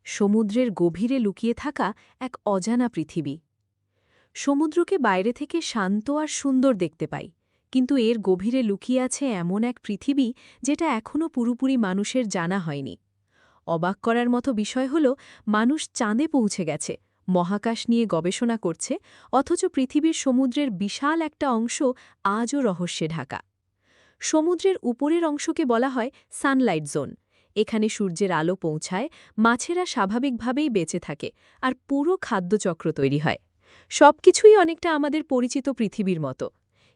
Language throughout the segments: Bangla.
সমুদ্রের গভীরে লুকিয়ে থাকা এক অজানা পৃথিবী। সমুদ্রকে বাইরে থেকে শান্ত আর সুন্দর দেখতে পাই, কিন্তু এর গভীরে লুকিয়ে আছে এমন এক পৃথিবী যেটা এখনও পুরোপুরি মানুষের জানা হয়নি। অবাক করার মতো বিষয় হল, মানুষ চাঁদে পৌঁছে গেছে, মহাকাশ নিয়ে গবেষণা করছে, অথচ পৃথিবীর সমুদ্রের বিশাল একটা অংশ আজও রহস্যে ঢাকা। সমুদ্রের উপরের অংশকে বলা হয় সানলাইট জোন। এখানে সূর্যের আলো পৌঁছায়, মাছেরা স্বাভাবিকভাবেই বেঁচে থাকে, আর পুরো খাদ্যচক্র তৈরি হয়। সবকিছুই অনেকটা আমাদের পরিচিত পৃথিবীর মতো।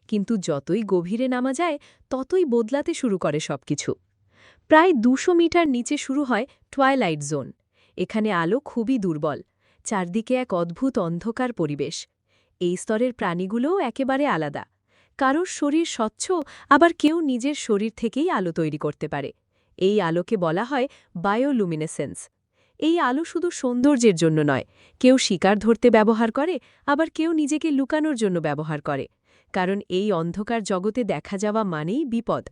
কিন্তু যতই গভীরে নামা যায়, ততই বদলাতে শুরু করে সবকিছু। প্রায় ২০০ মিটার নিচে শুরু হয় টুয়াইলাইট জোন। এখানে আলো খুবই দুর্বল, চারদিকে এক অদ্ভুত অন্ধকার পরিবেশ। এই স্তরের প্রাণীগুলোও একেবারে আলাদা। কারোর শরীর স্বচ্ছ, আবার কেউ নিজের শরীর থেকেই আলো তৈরি করতে পারে। এই আলোকে বলা হয় বায়োলুমিনেসেন্স। এই আলো শুধু সৌন্দর্যের জন্য নয়, কেউ শিকার ধরতে ব্যবহার করে, আবার কেউ নিজেকে লুকানোর জন্য ব্যবহার করে। কারণ এই অন্ধকার জগতে দেখা যাওয়া মানেই বিপদ।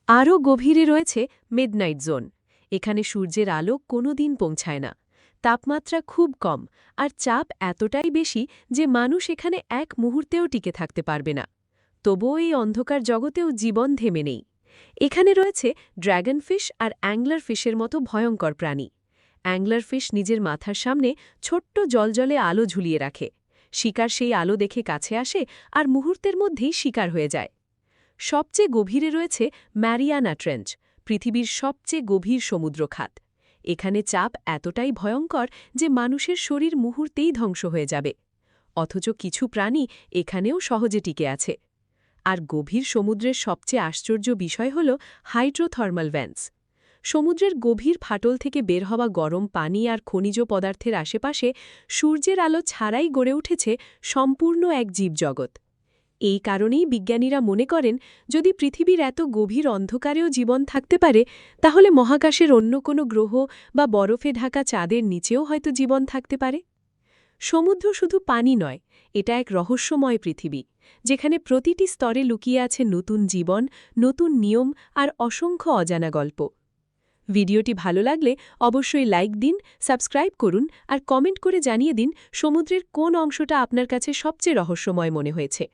আরও গভীরে রয়েছে মিডনাইট জোন। এখানে সূর্যের আলো কোনোদিন পৌঁছায় না। তাপমাত্রা খুব কম, আর চাপ এতটাই বেশি যে মানুষ এখানে এক মুহূর্তেও টিকে থাকতে পারবে না। তবুও এই অন্ধকার জগতেও জীবন থেমে নেই। এখানে রয়েছে ড্র্যাগনফিশ আর অ্যাংলার ফিশের মতো ভয়ঙ্কর প্রাণী। অ্যাংলার ফিশ নিজের মাথার সামনে ছোট্ট জলজলে আলো ঝুলিয়ে রাখে। শিকার সেই আলো দেখে কাছে আসে, আর মুহূর্তের মধ্যেই শিকার হয়ে যায়। সবচেয়ে গভীরে রয়েছে ম্যারিয়ানা ট্রেঞ্চ, পৃথিবীর সবচেয়ে গভীর সমুদ্রখাত। এখানে চাপ এতটাই ভয়ঙ্কর যে মানুষের শরীর মুহূর্তেই ধ্বংস হয়ে যাবে। অথচ কিছু প্রাণী এখানেও সহজে টিকে আছে। আর গভীর সমুদ্রের সবচেয়ে আশ্চর্য বিষয় হল হাইড্রোথার্মাল ভেন্টস। সমুদ্রের গভীর ফাটল থেকে বের হওয়া গরম পানি আর খনিজ পদার্থের আশেপাশে সূর্যের আলো ছাড়াই গড়ে উঠেছে সম্পূর্ণ এক জীবজগৎ। এই কারণেই বিজ্ঞানীরা মনে করেন, যদি পৃথিবীর এত গভীর অন্ধকারেও জীবন থাকতে পারে, তাহলে মহাকাশের অন্য কোনো গ্রহ বা বরফে ঢাকা চাঁদের নিচেও হয়তো জীবন থাকতে পারে। সমুদ্র শুধু পানি নয়, এটা এক রহস্যময় পৃথিবী, যেখানে প্রতিটি স্তরে লুকিয়ে আছে নতুন জীবন, নতুন নিয়ম আর অসংখ্য অজানা গল্প। ভিডিওটি ভালো লাগলে অবশ্যই লাইক দিন, সাবস্ক্রাইব করুন, আর কমেন্ট করে জানিয়ে দিন সমুদ্রের কোন অংশটা আপনার কাছে সবচেয়ে রহস্যময় মনে হয়েছে।